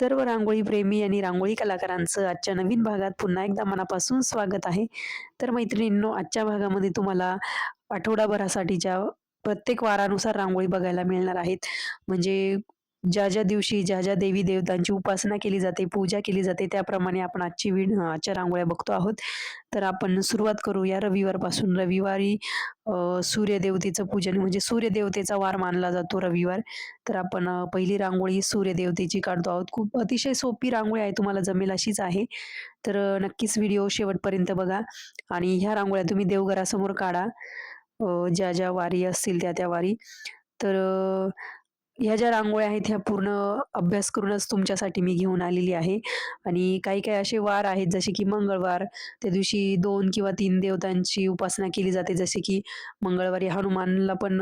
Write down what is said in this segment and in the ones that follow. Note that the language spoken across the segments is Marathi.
सर्व रांगोळी प्रेमी आणि रांगोळी कलाकारांचं आजच्या नवीन भागात पुन्हा एकदा मनापासून स्वागत आहे. तर मैत्रिणींनो, आजच्या भागामध्ये तुम्हाला आठवडाभरासाठीच्या प्रत्येक वारानुसार रांगोळी बघायला मिळणार आहेत. म्हणजे ज्या दिवशी ज्या देवी-देवतांची उपासना केली जाते, पूजा केली जाते, त्याप्रमाणे आपण आजच्या रांगोळ्या बघतो आहोत. तर आपण सुरुवात करूया रविवारपासून. रविवारी सूर्यदेवतेचं पूजन म्हणजे सूर्यदेवतेचा वार मानला जातो रविवार. तर आपण पहिली रांगोळी सूर्यदेवतेची काढतो आहोत. खूप अतिशय सोपी रांगोळी आहे, तुम्हाला जमेल अशीच आहे. तर नक्कीच व्हिडिओ शेवटपर्यंत बघा आणि ह्या रांगोळ्या तुम्ही देवघरासमोर काढा. ज्या वारी असतील त्या वारी. तर ह्या ज्या रांगोळ्या आहेत ह्या पूर्ण अभ्यास करूनच तुमच्यासाठी मी घेऊन आलेली आहे आणि काही असे वार आहेत जसे की मंगळवार, त्या दिवशी 2 किंवा 3 देवतांची उपासना केली जाते. जसे की मंगळवारी हनुमानला पण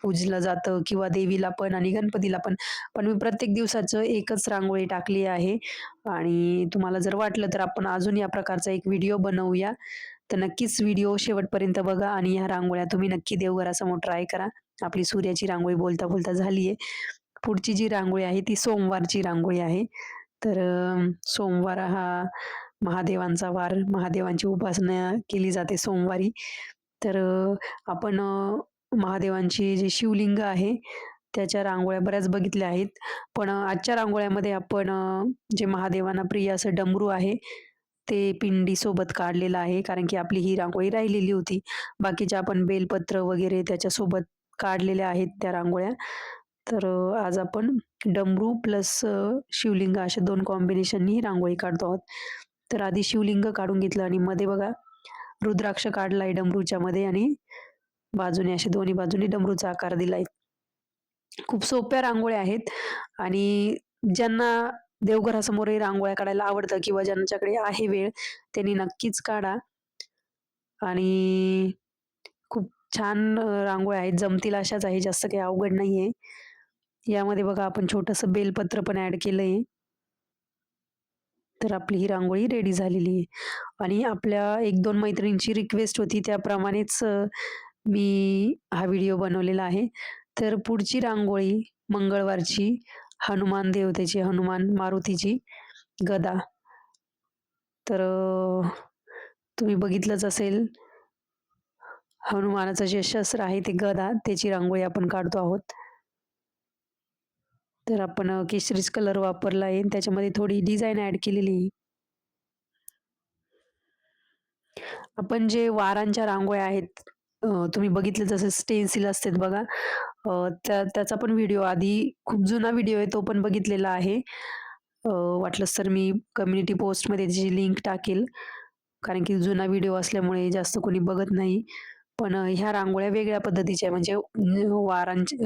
पूजलं जातं किंवा देवीला पण आणि गणपतीला पण. पण मी प्रत्येक दिवसाचं एकच रांगोळी टाकली आहे आणि तुम्हाला जर वाटलं तर आपण अजून या प्रकारचा एक व्हिडिओ बनवूया. तर नक्कीच व्हिडिओ शेवटपर्यंत बघा आणि ह्या रांगोळ्या तुम्ही नक्की देवघरासमोर ट्राय करा. आपली सूर्याची रांगोळी बोलता-बोलता झाली आहे. पुढची जी रांगोळी आहे ती सोमवारची रांगोळी आहे. तर सोमवार हा महादेवांचा वार, महादेवांची उपासना केली जाते सोमवारी. तर आपण महादेवांची जी शिवलिंग आहे, त्याच्या रांगोळ्या बऱ्याच बघितल्या आहेत. पण आजच्या रांगोळ्यामध्ये आपण जे महादेवांना प्रिय असं डमरू आहे, ते पिंडीसोबत काढलेलं आहे. कारण की आपली ही रांगोळी राहिलेली होती. बाकीच्या आपण बेलपत्र वगैरे त्याच्यासोबत काढलेल्या आहेत त्या रांगोळ्या. तर आज आपण डमरू प्लस शिवलिंग अशा 2 कॉम्बिनेशननी ही रांगोळी काढतो आहोत. तर आधी शिवलिंग काढून घेतलं आणि मध्ये बघा रुद्राक्ष काढलाय डमरूच्या मध्ये आणि बाजूने असे दोन्ही बाजूनी डमरूचा आकार दिलाय. खूप सोप्या रांगोळ्या आहेत आणि ज्यांना देवघरासमोरही रांगोळ्या काढायला आवडतं किंवा ज्यांच्याकडे आहे वेळ, त्यांनी नक्कीच काढा आणि खूप छान रांगोळ्या आहेत, जमतील अशाच आहे, जास्त काही अवघड नाहीये. यामध्ये बघा आपण छोटंसं बेलपत्र पण ॲड केलंय. तर आपली ही रांगोळी रेडी झालेली आहे आणि आपल्या 1-2 मैत्रिणींची रिक्वेस्ट होती त्याप्रमाणेच मी हा व्हिडिओ बनवलेला आहे. तर पुढची रांगोळी मंगळवारची हनुमान देवतेची, हनुमान मारुतीची गदा. तर तुम्ही बघितलंच असेल हनुमानाचं जे शस्त्र आहे ते गदा, त्याची रांगोळी आपण काढतो आहोत. तर आपण केशरीच कलर वापरला आहे त्याच्यामध्ये थोडी डिझाइन ॲड केलेली आहे. आपण जे वारांच्या रांगोळ्या आहेत तुम्ही बघितलं जसं स्टेन्सिल असतात बघा त्याचा पण व्हिडिओ आधी खूप जुना व्हिडिओ आहे तो पण बघितलेला आहे. वाटलंच तर मी कम्युनिटी पोस्टमध्ये त्याची लिंक टाकेल. कारण की जुना व्हिडिओ असल्यामुळे जास्त कोणी बघत नाही. पण ह्या रांगोळ्या वेगळ्या पद्धतीच्या आहे म्हणजे वारांची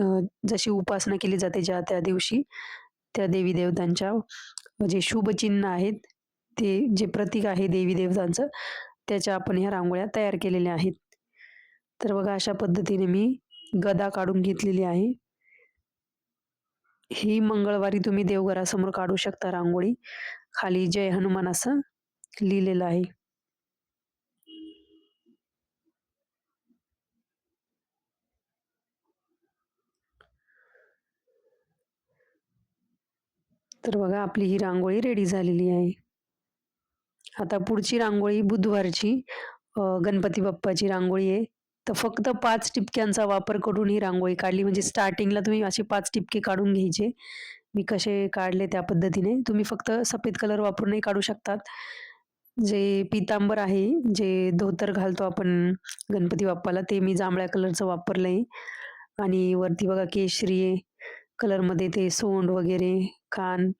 जशी उपासना केली जाते ज्या त्या दिवशी, त्या देवी-देवतांच्या जे शुभचिन्ह आहेत, ते जे प्रतीक आहे देवी-देवतांचं, त्याच्या आपण ह्या रांगोळ्या तयार केलेल्या आहेत. तर बघा अशा पद्धतीने मी गदा काढून घेतलेली आहे. ही मंगळवारी तुम्ही देवघरासमोर काढू शकता रांगोळी. खाली जय हनुमान असं लिहिलेलं आहे. तर बघा आपली ही रांगोळी रेडी झालेली आहे. आता पुढची रांगोळी बुधवारची गणपती बाप्पाची रांगोळी आहे. तर फक्त 5 टिपक्यांचा वापर करून ही रांगोळी काढली म्हणजे स्टार्टिंगला तुम्ही असे 5 टिपके काढून घ्यायचे. मी कसे काढले त्या पद्धतीने. तुम्ही फक्त सफेद कलर वापरूनही काढू शकतात. जे पितांबर आहे, जे धोतर घालतो आपण गणपती बाप्पाला, ते मी जांभळ्या कलरचं वापरलंय आणि वरती बघा केशरी कलरमध्ये ते सोंड वगैरे, कान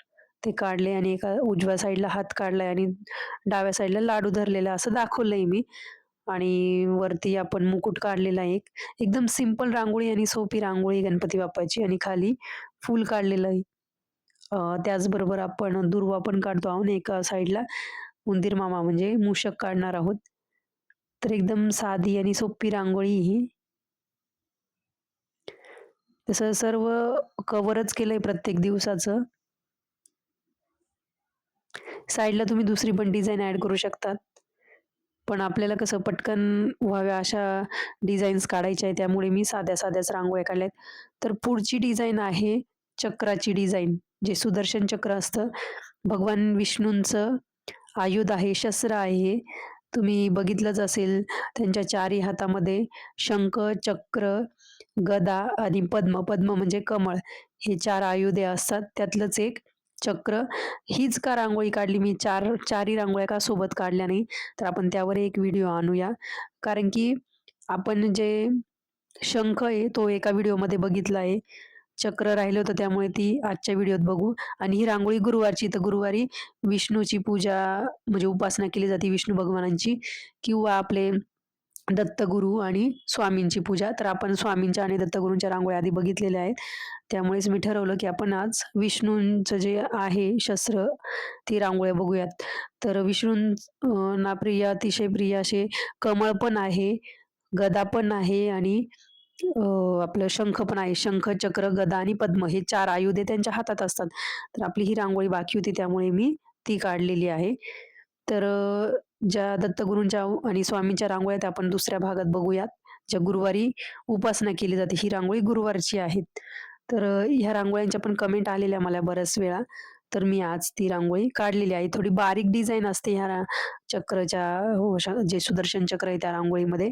ते काढले आणि एका उजव्या साईडला हात काढलाय आणि डाव्या साईडला लाडू धरलेला असं दाखवलंय मी आणि वरती आपण मुकुट काढलेला एक. एकदम सिंपल रांगोळी आणि सोपी रांगोळी गणपती बाप्पाची आणि खाली फूल काढलेलं आहे. त्याचबरोबर आपण दुर्वा पण काढतो आहोत एका साईडला उंदीर मामा म्हणजे मूषक काढणार आहोत. तर एकदम साधी आणि सोपी रांगोळी ही. तसं सर्व कव्हरच केलंय प्रत्येक दिवसाचं. साइडला तुम्ही दुसरी पण डिझाइन ॲड करू शकतात. पण आपल्याला कसं पटकन व्हाव्या अशा डिझाईन्स काढायच्या आहेत, त्यामुळे मी साध्या-साध्याच रांगोळ्या काढल्यात. तर पुढची डिझाइन आहे चक्राची डिझाइन. जे सुदर्शन चक्र असतं, भगवान विष्णूंचं आयुध आहे, शस्त्र आहे. तुम्ही बघितलंच असेल त्यांच्या चारही हातामध्ये शंख, चक्र, गदा आणि पद्म. पद्म म्हणजे कमळ. हे 4 आयुधे असतात. त्यातलंच एक चक्र. हीच का रांगोळी काढली मी, चारही रांगोळ्या का सोबत काढल्या नाही? तर आपण त्यावर एक व्हिडिओ आणूया. कारण की आपण जे शंख आहे तो एका व्हिडिओमध्ये बघितला आहे. चक्र राहिलं होतं त्यामुळे ती आजच्या व्हिडिओत बघू आणि ही रांगोळी गुरुवारची. तर गुरुवारी विष्णूची पूजा म्हणजे उपासना केली जाते विष्णू भगवानांची किंवा आपले दत्तगुरू आणि स्वामींची पूजा. तर आपण स्वामींच्या आणि दत्तगुरूंच्या रांगोळ्या आधी बघितलेल्या आहेत. त्यामुळेच मी ठरवलं, की आपण आज विष्णूंचं जे आहे शस्त्र, ती रांगोळ्या बघूयात. तर ना प्रिय, अतिशय प्रिय असे कमळ पण आहे, गदा पण आहे आणि आपलं शंख पण आहे. शंख, चक्र, गदा आणि पद्म हे 4 आयुधे त्यांच्या हातात असतात. तर आपली ही रांगोळी बाकी होती त्यामुळे मी ती काढलेली आहे. तर ज्या दत्तगुरूंच्या आणि स्वामींच्या रांगोळ्या त्या आपण दुसऱ्या भागात बघूयात. ज्या गुरुवारी उपासना केली जाते. ही रांगोळी गुरुवारची आहेत. तर ह्या रांगोळ्यांच्या पण कमेंट आलेल्या मला बऱ्याच वेळा. तर मी आज ती रांगोळी काढलेली आहे. थोडी बारीक डिझाइन असते ह्या चक्रच्या हो, जे सुदर्शन चक्र आहे त्या रांगोळीमध्ये.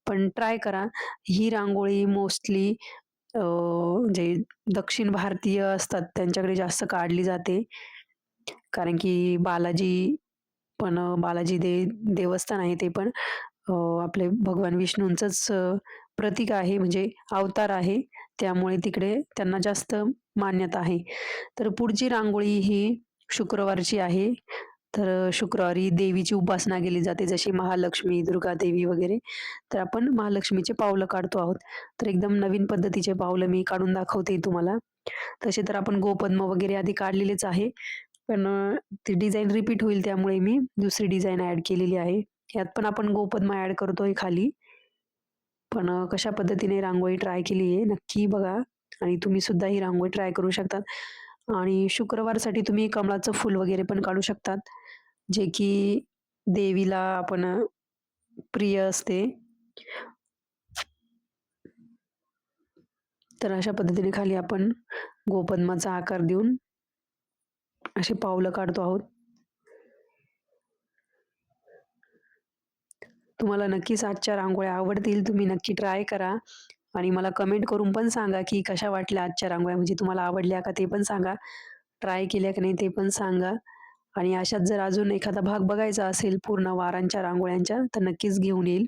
पण ट्राय करा. ही रांगोळी मोस्टली जे दक्षिण भारतीय असतात त्यांच्याकडे जास्त काढली जाते. कारण की बालाजी देवस्थान आहे ते पण आपले भगवान विष्णूंचंच प्रतीक आहे म्हणजे अवतार आहे. त्यामुळे तिकडे त्यांना जास्त मान्यता आहे. तर पुढची रांगोळी ही शुक्रवारची आहे. तर शुक्रवारी देवीची उपासना केली जाते जशी महालक्ष्मी, दुर्गादेवी वगैरे. तर आपण महालक्ष्मीचे पावलं काढतो आहोत. तर एकदम नवीन पद्धतीचे पावलं मी काढून दाखवते तुम्हाला. तसे तर आपण गोपद्म वगैरे आधी काढलेलेच आहे. पण ती डिझाइन रिपीट होईल त्यामुळे मी दुसरी डिझाइन ॲड केलेली आहे. यात पण आपण गोपद्म ॲड करतोय खाली. पण कशा पद्धतीने रांगोळी ट्राय केली आहे नक्की बघा आणि तुम्ही सुद्धा ही रांगोळी ट्राय करू शकतात. आणि शुक्रवारसाठी तुम्ही कमळाचं फूल वगैरे पण काढू शकतात. जे की देवीला आपण प्रिय असते. तर अशा पद्धतीने खाली आपण गोपद्माचा आकार देऊन अशी पावलं काढतो आहोत. तुम्हाला नक्कीच आजच्या रांगोळ्या आवडतील. तुम्ही नक्की ट्राय करा आणि मला कमेंट करून पण सांगा, की कशा वाटल्या आजच्या रांगोळ्या म्हणजे तुम्हाला आवडल्या का ते पण सांगा. ट्राय केल्या की नाही ते पण सांगा. आणि अशाच जर अजून एखादा भाग बघायचा असेल पूर्ण वारांच्या रांगोळ्यांच्या तर नक्कीच घेऊन येईल.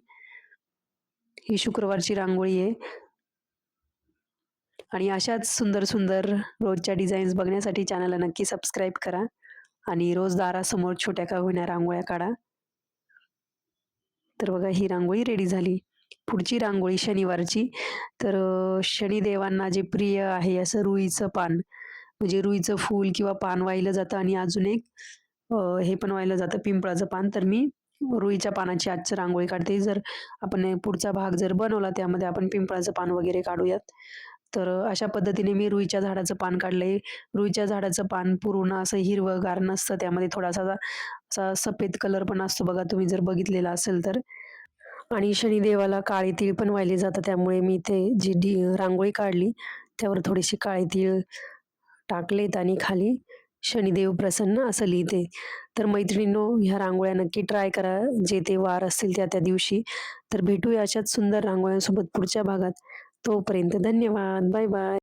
ही शुक्रवारची रांगोळी आहे आणि अशाच सुंदर-सुंदर रोजच्या डिझाईन्स बघण्यासाठी चॅनलला नक्की सबस्क्राईब करा आणि रोज दारासमोर छोट्या का होईना रांगोळ्या काढा. तर बघा ही रांगोळी रेडी झाली. पुढची रांगोळी शनिवारची. तर शनिदेवांना जे प्रिय आहे असं रुईचं पान, म्हणजे रुईचं फूल किंवा पान वाहिलं जातं आणि अजून एक हे पण वाहिलं जातं पिंपळाचं पान. तर मी रुईच्या पानाची आजची रांगोळी काढते. जर आपण पुढचा भाग जर बनवला त्यामध्ये आपण पिंपळाचं पान वगैरे काढूयात. तर अशा पद्धतीने मी रुईच्या झाडाचं पान काढलंय. रुईच्या झाडाचं पान पूर्ण असं हिरवंगार नसतं. त्यामध्ये थोडासा असा सफेद कलर पण असतो बघा तुम्ही जर बघितलेला असेल तर. आणि शनिदेवाला काळे तीळ पण वाहिले जातात. त्यामुळे मी ते रांगोळी काढली त्यावर थोडीशी काळे तीळ टाकलेत आणि खाली शनिदेव प्रसन्न असं लिहिते. तर मैत्रिणींनो ह्या रांगोळ्या नक्की ट्राय करा. जे ते वार असतील त्या दिवशी. तर भेटूया अशाच सुंदर रांगोळ्यांसोबत पुढच्या भागात. तोपर्यंत धन्यवाद. Bye bye.